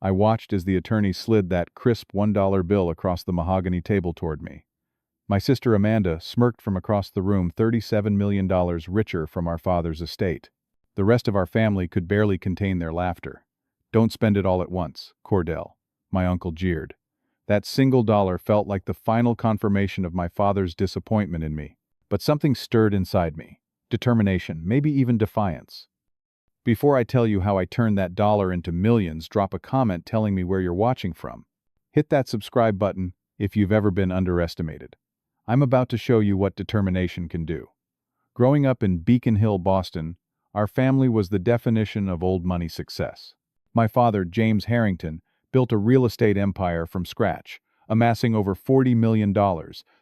I watched as the attorney slid that crisp $1 bill across the mahogany table toward me. My sister Amanda smirked from across the room, $37 million richer from our father's estate. The rest of our family could barely contain their laughter. "Don't spend it all at once, Cordell," my uncle jeered. That single dollar felt like the final confirmation of my father's disappointment in me. But something stirred inside me. Determination, maybe even defiance. Before I tell you how I turned that dollar into millions, drop a comment telling me where you're watching from. Hit that subscribe button if you've ever been underestimated. I'm about to show you what determination can do. Growing up in Beacon Hill, Boston, our family was the definition of old money success. My father, James Harrington, built a real estate empire from scratch, amassing over $40 million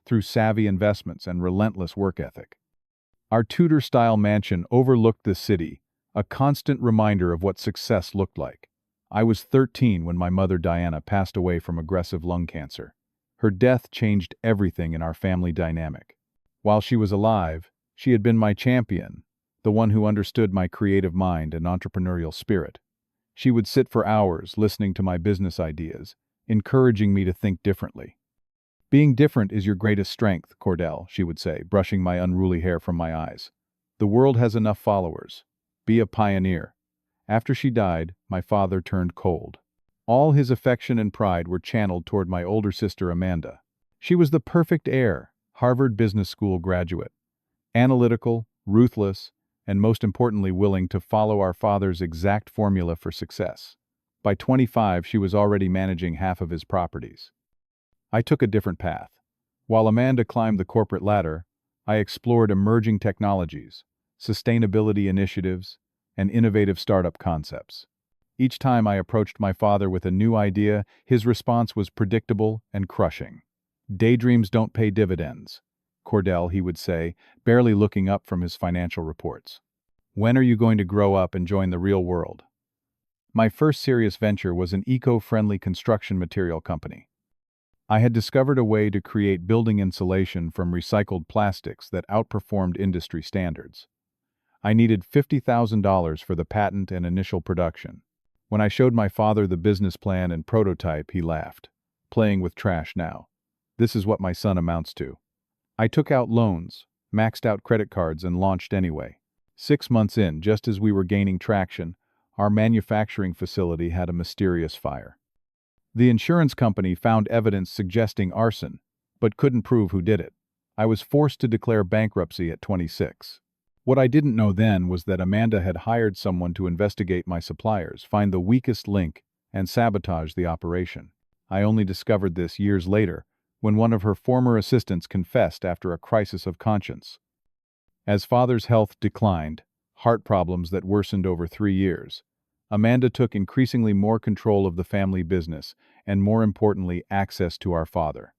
through savvy investments and relentless work ethic. Our Tudor-style mansion overlooked the city, a constant reminder of what success looked like. I was 13 when my mother Diana passed away from aggressive lung cancer. Her death changed everything in our family dynamic. While she was alive, she had been my champion, the one who understood my creative mind and entrepreneurial spirit. She would sit for hours listening to my business ideas, encouraging me to think differently. "Being different is your greatest strength, Cordell," she would say, brushing my unruly hair from my eyes. "The world has enough followers. Be a pioneer." After she died, my father turned cold. All his affection and pride were channeled toward my older sister Amanda. She was the perfect heir, Harvard Business School graduate. Analytical, ruthless, and most importantly willing to follow our father's exact formula for success. By 25, she was already managing half of his properties. I took a different path. While Amanda climbed the corporate ladder, I explored emerging technologies, sustainability initiatives, and innovative startup concepts. Each time I approached my father with a new idea, his response was predictable and crushing. "Daydreams don't pay dividends, Cordell," he would say, barely looking up from his financial reports. "When are you going to grow up and join the real world?" My first serious venture was an eco-friendly construction material company. I had discovered a way to create building insulation from recycled plastics that outperformed industry standards. I needed $50,000 for the patent and initial production. When I showed my father the business plan and prototype, he laughed. "Playing with trash now. This is what my son amounts to." I took out loans, maxed out credit cards, and launched anyway. 6 months in, just as we were gaining traction, our manufacturing facility had a mysterious fire. The insurance company found evidence suggesting arson, but couldn't prove who did it. I was forced to declare bankruptcy at 26. What I didn't know then was that Amanda had hired someone to investigate my suppliers, find the weakest link, and sabotage the operation. I only discovered this years later, when one of her former assistants confessed after a crisis of conscience. As father's health declined, heart problems that worsened over 3 years, Amanda took increasingly more control of the family business, and more importantly, access to our father.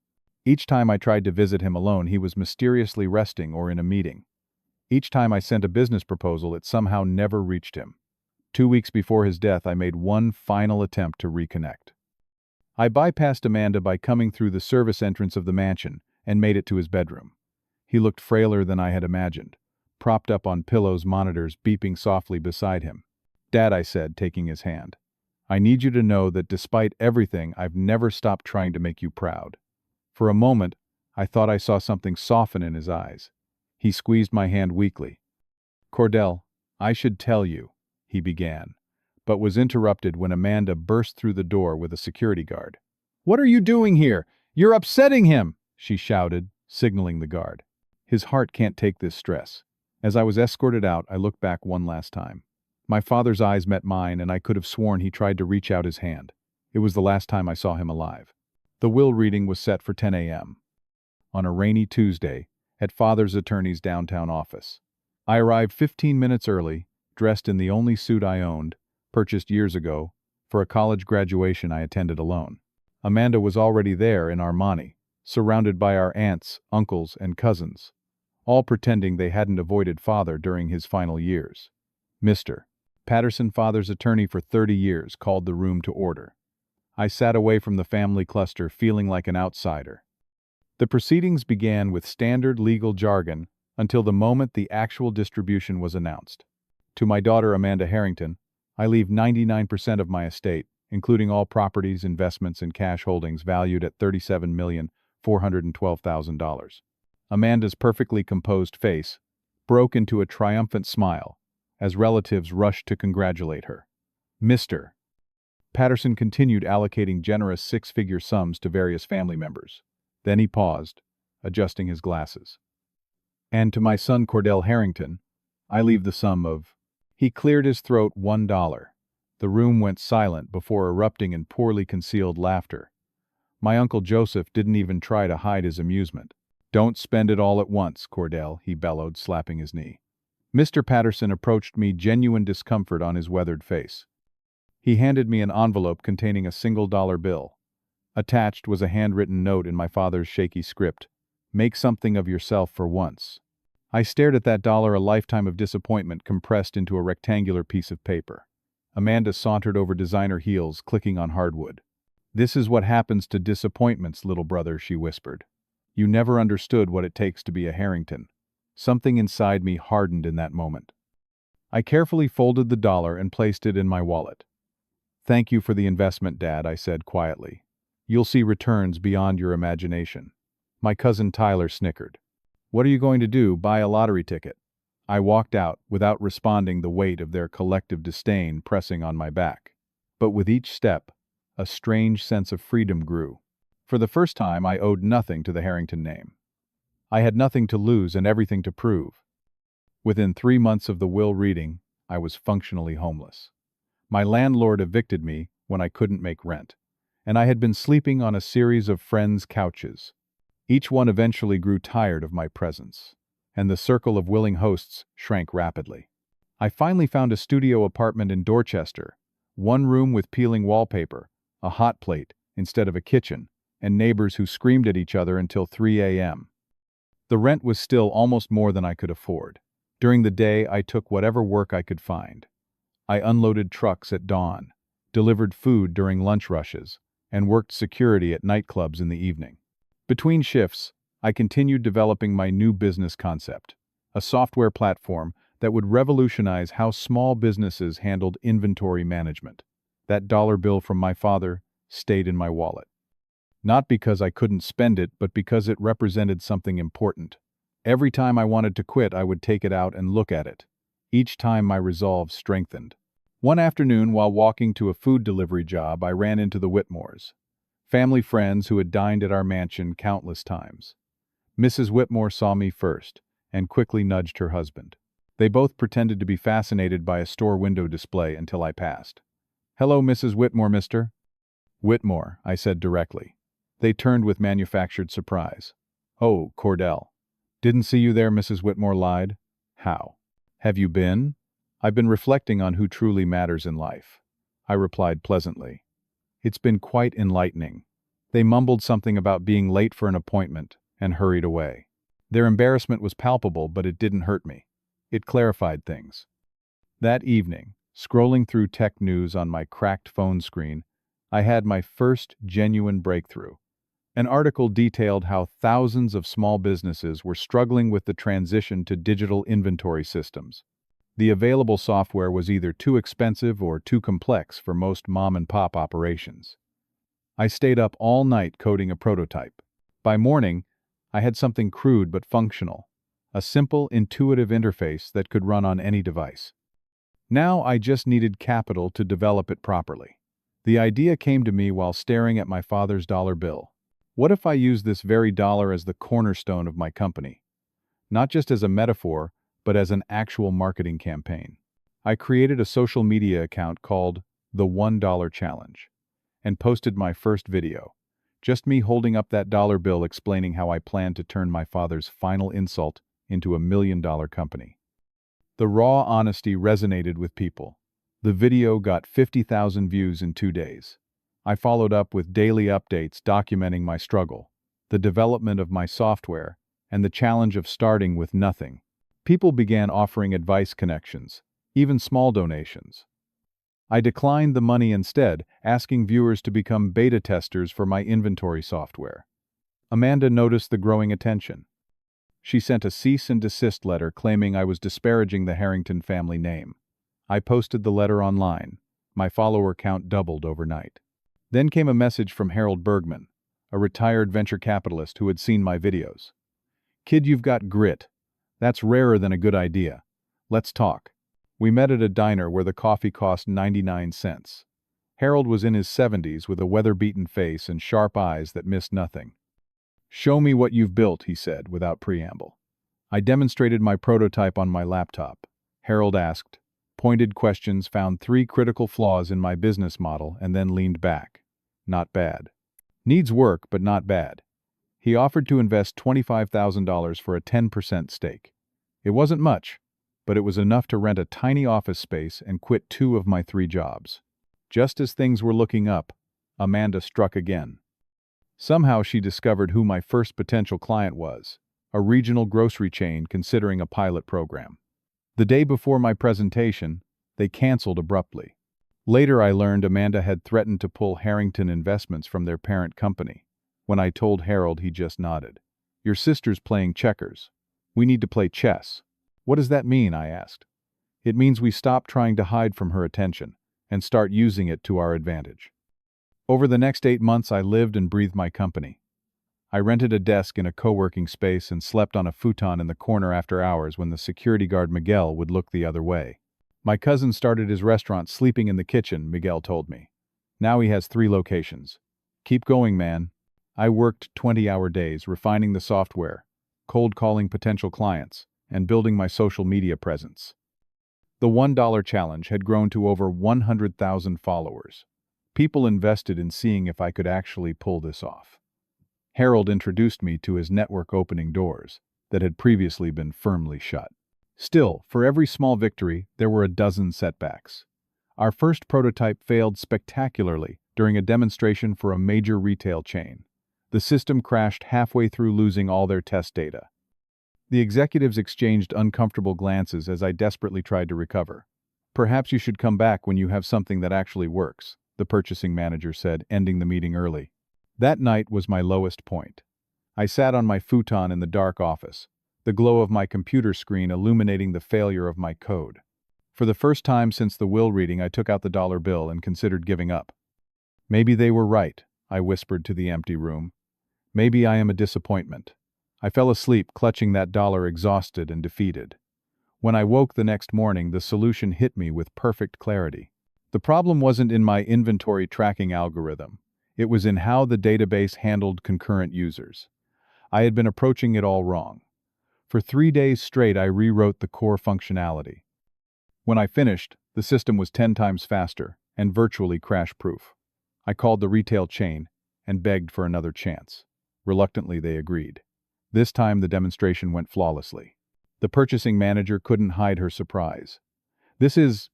Each time I tried to visit him alone, he was mysteriously resting or in a meeting. Each time I sent a business proposal, it somehow never reached him. 2 weeks before his death, I made one final attempt to reconnect. I bypassed Amanda by coming through the service entrance of the mansion and made it to his bedroom. He looked frailer than I had imagined, propped up on pillows, monitors beeping softly beside him. "Dad," I said, taking his hand, "I need you to know that despite everything, I've never stopped trying to make you proud." For a moment, I thought I saw something soften in his eyes. He squeezed my hand weakly. "Cordell, I should tell you," he began, but was interrupted when Amanda burst through the door with a security guard. "What are you doing here? You're upsetting him!" she shouted, signaling the guard. "His heart can't take this stress." As I was escorted out, I looked back one last time. My father's eyes met mine, and I could have sworn he tried to reach out his hand. It was the last time I saw him alive. The will reading was set for 10 a.m. on a rainy Tuesday at father's attorney's downtown office. I arrived 15 minutes early, dressed in the only suit I owned, purchased years ago, for a college graduation I attended alone. Amanda was already there in Armani, surrounded by our aunts, uncles, and cousins, all pretending they hadn't avoided father during his final years. Mr. Patterson, father's attorney for 30 years, called the room to order. I sat away from the family cluster, feeling like an outsider. The proceedings began with standard legal jargon until the moment the actual distribution was announced. To my daughter Amanda Harrington, I leave 99% of my estate, including all properties, investments, and cash holdings valued at $37,412,000. Amanda's perfectly composed face broke into a triumphant smile as relatives rushed to congratulate her. Mr. Patterson continued allocating generous six-figure sums to various family members. Then he paused, adjusting his glasses. And to my son Cordell Harrington, I leave the sum of... He cleared his throat $1. The room went silent before erupting in poorly concealed laughter. My Uncle Joseph didn't even try to hide his amusement. Don't spend it all at once, Cordell, he bellowed, slapping his knee. Mr. Patterson approached me, genuine discomfort on his weathered face. He handed me an envelope containing a single dollar bill. Attached was a handwritten note in my father's shaky script. Make something of yourself for once. I stared at that dollar, a lifetime of disappointment compressed into a rectangular piece of paper. Amanda sauntered over designer heels, clicking on hardwood. This is what happens to disappointments, little brother, she whispered. You never understood what it takes to be a Harrington. Something inside me hardened in that moment. I carefully folded the dollar and placed it in my wallet. Thank you for the investment, Dad, I said quietly. You'll see returns beyond your imagination. My cousin Tyler snickered. What are you going to do, buy a lottery ticket? I walked out, without responding, the weight of their collective disdain pressing on my back. But with each step, a strange sense of freedom grew. For the first time, I owed nothing to the Harrington name. I had nothing to lose and everything to prove. Within 3 months of the will reading, I was functionally homeless. My landlord evicted me when I couldn't make rent, and I had been sleeping on a series of friends' couches. Each one eventually grew tired of my presence, and the circle of willing hosts shrank rapidly. I finally found a studio apartment in Dorchester, one room with peeling wallpaper, a hot plate instead of a kitchen, and neighbors who screamed at each other until 3 a.m. The rent was still almost more than I could afford. During the day, I took whatever work I could find. I unloaded trucks at dawn, delivered food during lunch rushes, and worked security at nightclubs in the evening. Between shifts, I continued developing my new business concept, a software platform that would revolutionize how small businesses handled inventory management. That dollar bill from my father stayed in my wallet. Not because I couldn't spend it, but because it represented something important. Every time I wanted to quit, I would take it out and look at it. Each time my resolve strengthened. One afternoon, while walking to a food delivery job, I ran into the Whitmores, family friends who had dined at our mansion countless times. Mrs. Whitmore saw me first and quickly nudged her husband. They both pretended to be fascinated by a store window display until I passed. "Hello, Mrs. Whitmore, Mr. Whitmore," I said directly. They turned with manufactured surprise. "Oh, Cordell. Didn't see you there," Mrs. Whitmore lied. "How? Have you been?" "I've been reflecting on who truly matters in life," I replied pleasantly. "It's been quite enlightening." They mumbled something about being late for an appointment and hurried away. Their embarrassment was palpable, but it didn't hurt me. It clarified things. That evening, scrolling through tech news on my cracked phone screen, I had my first genuine breakthrough. An article detailed how thousands of small businesses were struggling with the transition to digital inventory systems. The available software was either too expensive or too complex for most mom-and-pop operations. I stayed up all night coding a prototype. By morning, I had something crude but functional, a simple, intuitive interface that could run on any device. Now I just needed capital to develop it properly. The idea came to me while staring at my father's dollar bill. What if I used this very dollar as the cornerstone of my company? Not just as a metaphor, but as an actual marketing campaign. I created a social media account called the $1 Challenge and posted my first video. Just me holding up that dollar bill explaining how I planned to turn my father's final insult into $1 million company. The raw honesty resonated with people. The video got 50,000 views in 2 days. I followed up with daily updates documenting my struggle, the development of my software, and the challenge of starting with nothing. People began offering advice connections, even small donations. I declined the money instead, asking viewers to become beta testers for my inventory software. Amanda noticed the growing attention. She sent a cease and desist letter claiming I was disparaging the Harrington family name. I posted the letter online, My follower count doubled overnight. Then came a message from Harold Bergman, a retired venture capitalist who had seen my videos. "Kid, you've got grit. That's rarer than a good idea. Let's talk." We met at a diner where the coffee cost 99 cents. Harold was in his 70s with a weather-beaten face and sharp eyes that missed nothing. "Show me what you've built," he said, without preamble. I demonstrated my prototype on my laptop. Harold asked pointed questions, found 3 critical flaws in my business model, and then leaned back. Not bad. Needs work, but not bad. He offered to invest $25,000 for a 10% stake. It wasn't much, but it was enough to rent a tiny office space and quit 2 of my 3 jobs. Just as things were looking up, Amanda struck again. Somehow she discovered who my first potential client was, a regional grocery chain considering a pilot program. The day before my presentation, they canceled abruptly. Later I learned Amanda had threatened to pull Harrington investments from their parent company. When I told Harold, he just nodded. "Your sister's playing checkers. We need to play chess." "What does that mean?" I asked. "It means we stop trying to hide from her attention and start using it to our advantage." Over the next 8 months I lived and breathed my company. I rented a desk in a co-working space and slept on a futon in the corner after hours when the security guard Miguel would look the other way. "My cousin started his restaurant sleeping in the kitchen," Miguel told me. "Now he has 3 locations. Keep going, man." I worked 20-hour days refining the software, cold calling potential clients, and building my social media presence. The $1 challenge had grown to over 100,000 followers. People invested in seeing if I could actually pull this off. Harold introduced me to his network opening doors that had previously been firmly shut. Still, for every small victory, there were a dozen setbacks. Our first prototype failed spectacularly during a demonstration for a major retail chain. The system crashed halfway through, losing all their test data. The executives exchanged uncomfortable glances as I desperately tried to recover. "Perhaps you should come back when you have something that actually works," the purchasing manager said, ending the meeting early. That night was my lowest point. I sat on my futon in the dark office, the glow of my computer screen illuminating the failure of my code. For the first time since the will reading, I took out the dollar bill and considered giving up. "Maybe they were right," I whispered to the empty room. "Maybe I am a disappointment." I fell asleep, clutching that dollar, exhausted and defeated. When I woke the next morning, the solution hit me with perfect clarity. The problem wasn't in my inventory tracking algorithm. It was in how the database handled concurrent users. I had been approaching it all wrong. For 3 days straight, I rewrote the core functionality. When I finished, the system was 10 times faster and virtually crash-proof. I called the retail chain and begged for another chance. Reluctantly, they agreed. This time, the demonstration went flawlessly. The purchasing manager couldn't hide her surprise. "This is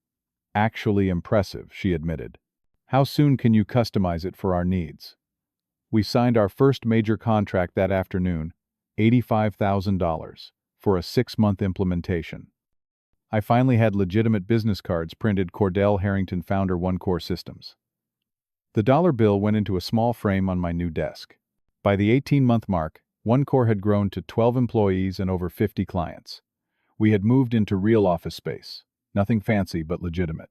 actually impressive," she admitted. "How soon can you customize it for our needs?" We signed our first major contract that afternoon, $85,000, for a 6-month implementation. I finally had legitimate business cards printed: Cordell, Harrington, founder, OneCore Systems. The dollar bill went into a small frame on my new desk. By the 18-month mark, OneCore had grown to 12 employees and over 50 clients. We had moved into real office space. Nothing fancy, but legitimate.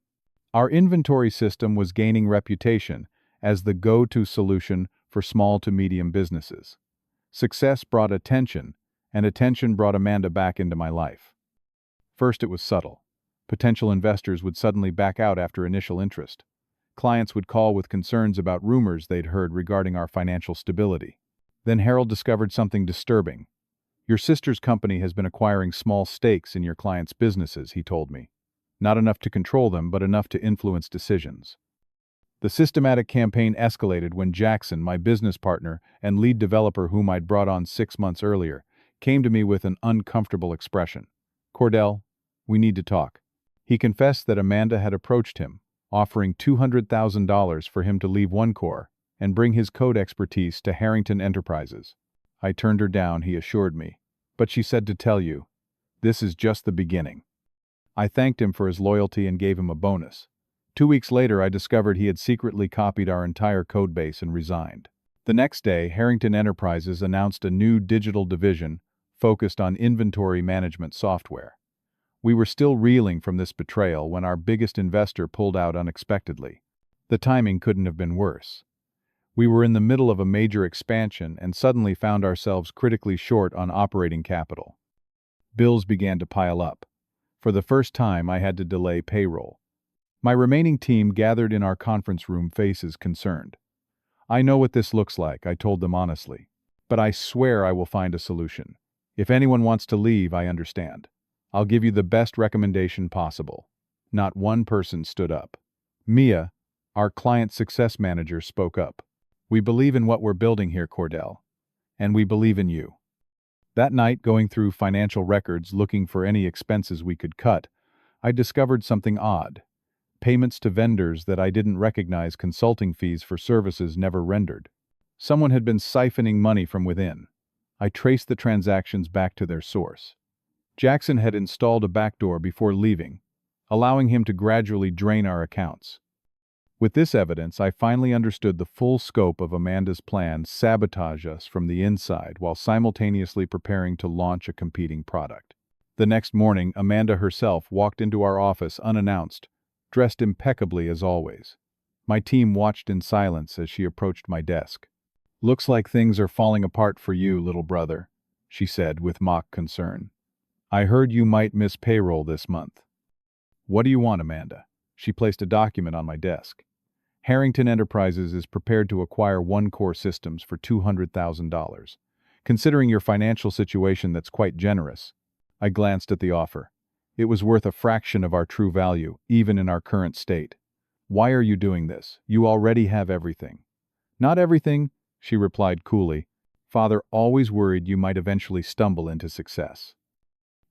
Our inventory system was gaining reputation as the go-to solution for small to medium businesses. Success brought attention, and attention brought Amanda back into my life. First, it was subtle. Potential investors would suddenly back out after initial interest. Clients would call with concerns about rumors they'd heard regarding our financial stability. Then Harold discovered something disturbing. "Your sister's company has been acquiring small stakes in your clients' businesses," he told me. "Not enough to control them, but enough to influence decisions." The systematic campaign escalated when Jackson, my business partner and lead developer whom I'd brought on 6 months earlier, came to me with an uncomfortable expression. "Cordell, we need to talk." He confessed that Amanda had approached him, offering $200,000 for him to leave OneCore and bring his code expertise to Harrington Enterprises. "I turned her down," he assured me, "but she said to tell you, this is just the beginning." I thanked him for his loyalty and gave him a bonus. 2 weeks later, I discovered he had secretly copied our entire codebase and resigned. The next day, Harrington Enterprises announced a new digital division focused on inventory management software. We were still reeling from this betrayal when our biggest investor pulled out unexpectedly. The timing couldn't have been worse. We were in the middle of a major expansion and suddenly found ourselves critically short on operating capital. Bills began to pile up. For the first time, I had to delay payroll. My remaining team gathered in our conference room, faces concerned. "I know what this looks like," I told them honestly. "But I swear I will find a solution. If anyone wants to leave, I understand. I'll give you the best recommendation possible." Not one person stood up. Mia, our client success manager, spoke up. "We believe in what we're building here, Cordell. And we believe in you." That night, going through financial records looking for any expenses we could cut, I discovered something odd. Payments to vendors that I didn't recognize, consulting fees for services never rendered. Someone had been siphoning money from within. I traced the transactions back to their source. Jackson had installed a backdoor before leaving, allowing him to gradually drain our accounts. With this evidence, I finally understood the full scope of Amanda's plan: sabotage us from the inside while simultaneously preparing to launch a competing product. The next morning, Amanda herself walked into our office unannounced, dressed impeccably as always. My team watched in silence as she approached my desk. "Looks like things are falling apart for you, little brother," she said with mock concern. "I heard you might miss payroll this month." "What do you want, Amanda?" She placed a document on my desk. "Harrington Enterprises is prepared to acquire One Core Systems for $200,000. Considering your financial situation, that's quite generous." I glanced at the offer. It was worth a fraction of our true value, even in our current state. "Why are you doing this? You already have everything." "Not everything," she replied coolly. "Father always worried you might eventually stumble into success.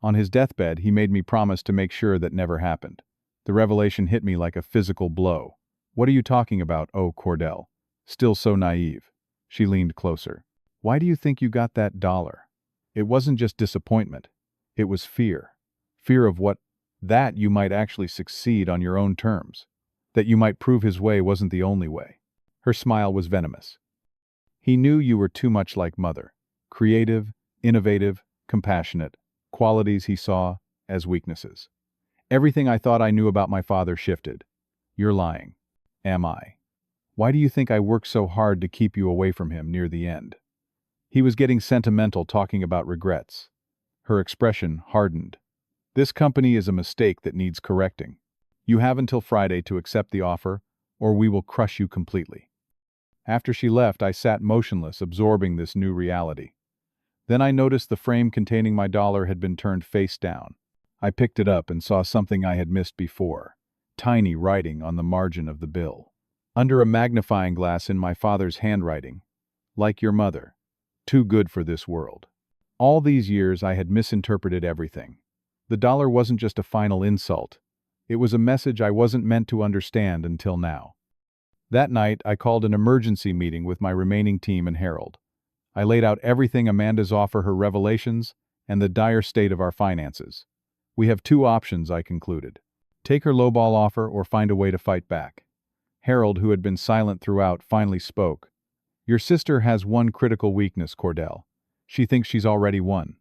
On his deathbed, he made me promise to make sure that never happened." The revelation hit me like a physical blow. "What are you talking about, oh Cordell? Still so naive." She leaned closer. "Why do you think you got that dollar? It wasn't just disappointment. It was fear. Fear of what? That you might actually succeed on your own terms. That you might prove his way wasn't the only way." Her smile was venomous. "He knew you were too much like Mother. Creative, innovative, compassionate. Qualities he saw as weaknesses. Everything I thought I knew about my father shifted." "You're lying." "Am I? Why do you think I worked so hard to keep you away from him near the end?" He was getting sentimental, talking about regrets. Her expression hardened. "This company is a mistake that needs correcting. You have until Friday to accept the offer, or we will crush you completely." After she left, I sat motionless, absorbing this new reality. Then I noticed the frame containing my dollar had been turned face down. I picked it up and saw something I had missed before: tiny writing on the margin of the bill. Under a magnifying glass, in my father's handwriting: "Like your mother. Too good for this world." All these years I had misinterpreted everything. The dollar wasn't just a final insult. It was a message I wasn't meant to understand until now. That night, I called an emergency meeting with my remaining team and Harold. I laid out everything: Amanda's offer, her revelations, and the dire state of our finances. "We have two options," I concluded. "Take her lowball offer or find a way to fight back." Harold, who had been silent throughout, finally spoke. "Your sister has one critical weakness, Cordell. She thinks she's already won."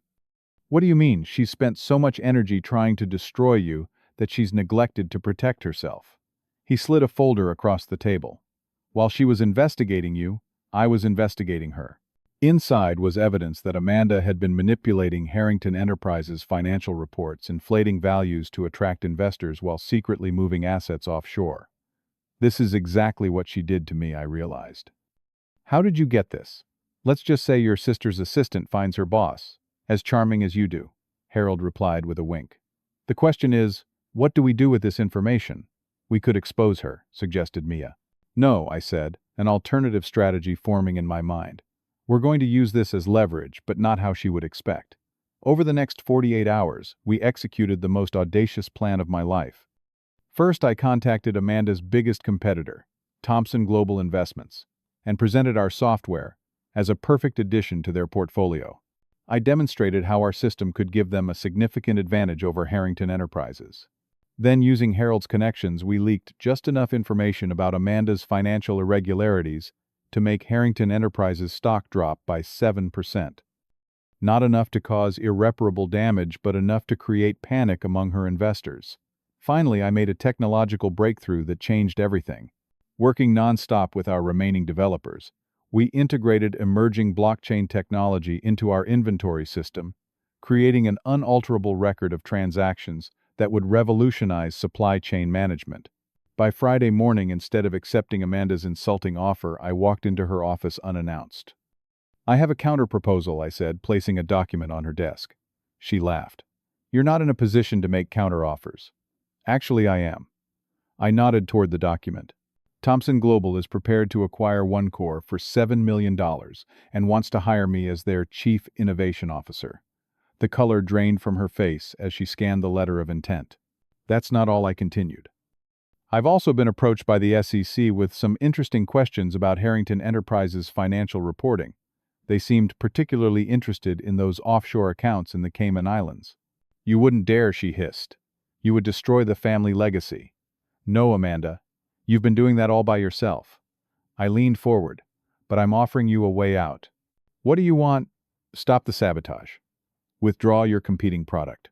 "What do you mean?" "She's spent so much energy trying to destroy you that she's neglected to protect herself." He slid a folder across the table. "While she was investigating you, I was investigating her." Inside was evidence that Amanda had been manipulating Harrington Enterprises' financial reports, inflating values to attract investors while secretly moving assets offshore. "This is exactly what she did to me," I realized. "How did you get this?" "Let's just say your sister's assistant finds her boss as charming as you do," Harold replied with a wink. "The question is, what do we do with this information?" "We could expose her," suggested Mia. "No," I said, an alternative strategy forming in my mind. "We're going to use this as leverage, but not how she would expect." Over the next 48 hours, we executed the most audacious plan of my life. First, I contacted Amanda's biggest competitor, Thompson Global Investments, and presented our software as a perfect addition to their portfolio. I demonstrated how our system could give them a significant advantage over Harrington Enterprises. Then, using Harold's connections, we leaked just enough information about Amanda's financial irregularities to make Harrington Enterprises' stock drop by 7%. Not enough to cause irreparable damage, but enough to create panic among her investors. Finally, I made a technological breakthrough that changed everything. Working nonstop with our remaining developers, we integrated emerging blockchain technology into our inventory system, creating an unalterable record of transactions that would revolutionize supply chain management. By Friday morning, instead of accepting Amanda's insulting offer, I walked into her office unannounced. "I have a counterproposal," I said, placing a document on her desk. She laughed. "You're not in a position to make counteroffers." "Actually, I am." I nodded toward the document. "Thomson Global is prepared to acquire OneCore for $7 million and wants to hire me as their Chief Innovation Officer." The color drained from her face as she scanned the letter of intent. "That's not all," I continued. "I've also been approached by the SEC with some interesting questions about Harrington Enterprises' financial reporting. They seemed particularly interested in those offshore accounts in the Cayman Islands." "You wouldn't dare," she hissed. "You would destroy the family legacy." "No, Amanda. You've been doing that all by yourself." I leaned forward. "But I'm offering you a way out." "What do you want?" "Stop the sabotage. Withdraw your competing product.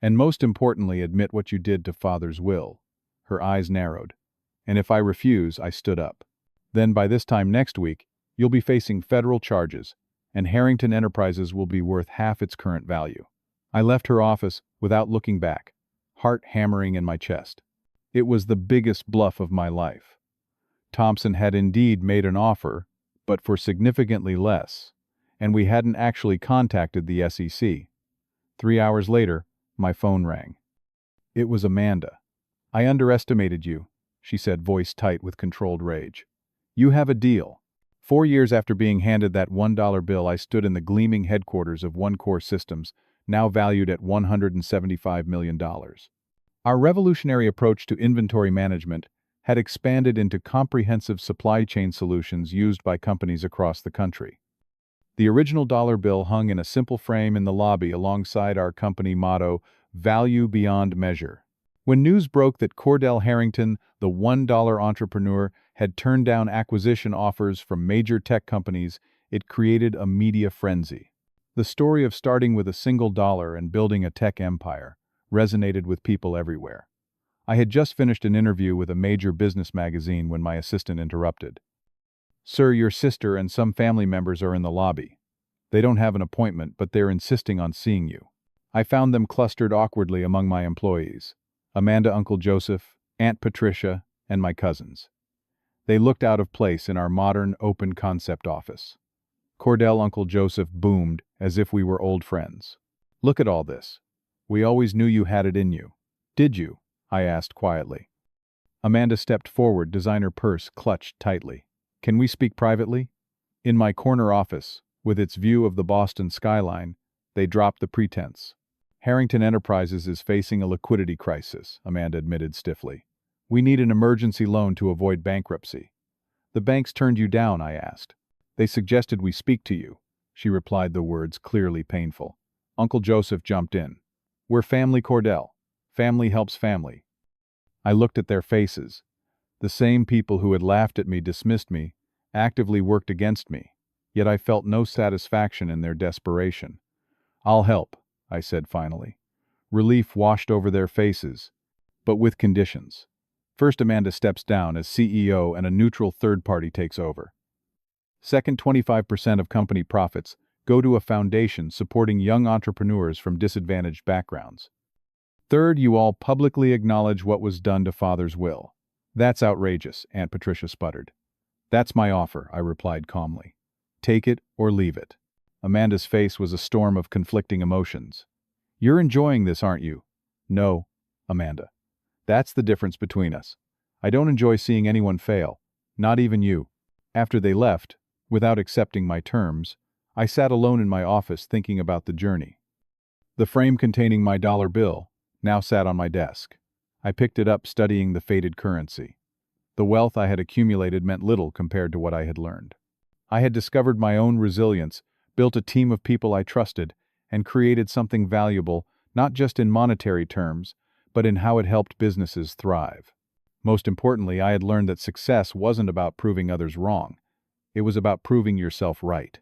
And most importantly, admit what you did to Father's will." Her eyes narrowed. "And if I refuse," I stood up. "Then by this time next week, you'll be facing federal charges, and Harrington Enterprises will be worth half its current value." I left her office without looking back, heart hammering in my chest. It was the biggest bluff of my life. Thomson had indeed made an offer, but for significantly less, and we hadn't actually contacted the SEC. 3 hours later, my phone rang. It was Amanda. "I underestimated you," she said, voice tight with controlled rage. "You have a deal." 4 years after being handed that $1 bill, I stood in the gleaming headquarters of OneCore Systems, now valued at $175 million. Our revolutionary approach to inventory management had expanded into comprehensive supply chain solutions used by companies across the country. The original dollar bill hung in a simple frame in the lobby alongside our company motto, "Value Beyond Measure." When news broke that Cordell Harrington, the $1 entrepreneur, had turned down acquisition offers from major tech companies, it created a media frenzy. The story of starting with a single dollar and building a tech empire resonated with people everywhere. I had just finished an interview with a major business magazine when my assistant interrupted. "Sir, your sister and some family members are in the lobby. They don't have an appointment, but they're insisting on seeing you." I found them clustered awkwardly among my employees. Amanda, Uncle Joseph, Aunt Patricia, and my cousins. They looked out of place in our modern, open-concept office. Cordell, Uncle Joseph boomed as if we were old friends. "Look at all this. We always knew you had it in you." "Did you?" I asked quietly. Amanda stepped forward, designer purse clutched tightly. "Can we speak privately?" In my corner office, with its view of the Boston skyline, they dropped the pretense. "Harrington Enterprises is facing a liquidity crisis," Amanda admitted stiffly. "We need an emergency loan to avoid bankruptcy." "The banks turned you down?" I asked. "They suggested we speak to you," she replied, the words clearly painful. Uncle Joseph jumped in. "We're family, Cordell. Family helps family." I looked at their faces. The same people who had laughed at me, dismissed me, actively worked against me, yet I felt no satisfaction in their desperation. "I'll help," I said finally. Relief washed over their faces, but with conditions. First, Amanda steps down as CEO and a neutral third party takes over. Second, 25% of company profits go to a foundation supporting young entrepreneurs from disadvantaged backgrounds. Third, you all publicly acknowledge what was done to Father's will. "That's outrageous," Aunt Patricia sputtered. "That's my offer," I replied calmly. "Take it or leave it." Amanda's face was a storm of conflicting emotions. "You're enjoying this, aren't you?" "No, Amanda. That's the difference between us. I don't enjoy seeing anyone fail, not even you." After they left, without accepting my terms, I sat alone in my office thinking about the journey. The frame containing my dollar bill now sat on my desk. I picked it up, studying the faded currency. The wealth I had accumulated meant little compared to what I had learned. I had discovered my own resilience, built a team of people I trusted, and created something valuable, not just in monetary terms, but in how it helped businesses thrive. Most importantly, I had learned that success wasn't about proving others wrong. It was about proving yourself right.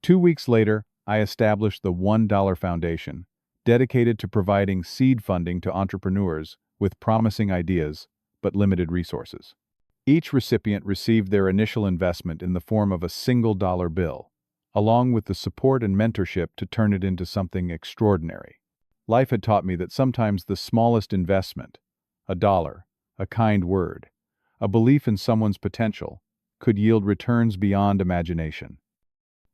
2 weeks later, I established the $1 Foundation, dedicated to providing seed funding to entrepreneurs with promising ideas but limited resources. Each recipient received their initial investment in the form of a single dollar bill, along with the support and mentorship to turn it into something extraordinary. Life had taught me that sometimes the smallest investment, a dollar, a kind word, a belief in someone's potential, could yield returns beyond imagination.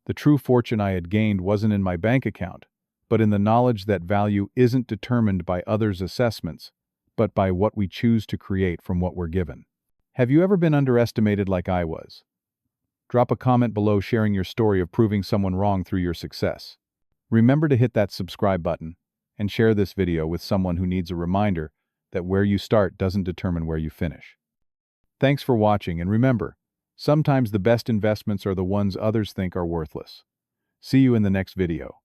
The true fortune I had gained wasn't in my bank account, but in the knowledge that value isn't determined by others' assessments, but by what we choose to create from what we're given. Have you ever been underestimated like I was? Drop a comment below sharing your story of proving someone wrong through your success. Remember to hit that subscribe button and share this video with someone who needs a reminder that where you start doesn't determine where you finish. Thanks for watching, and remember, sometimes the best investments are the ones others think are worthless. See you in the next video.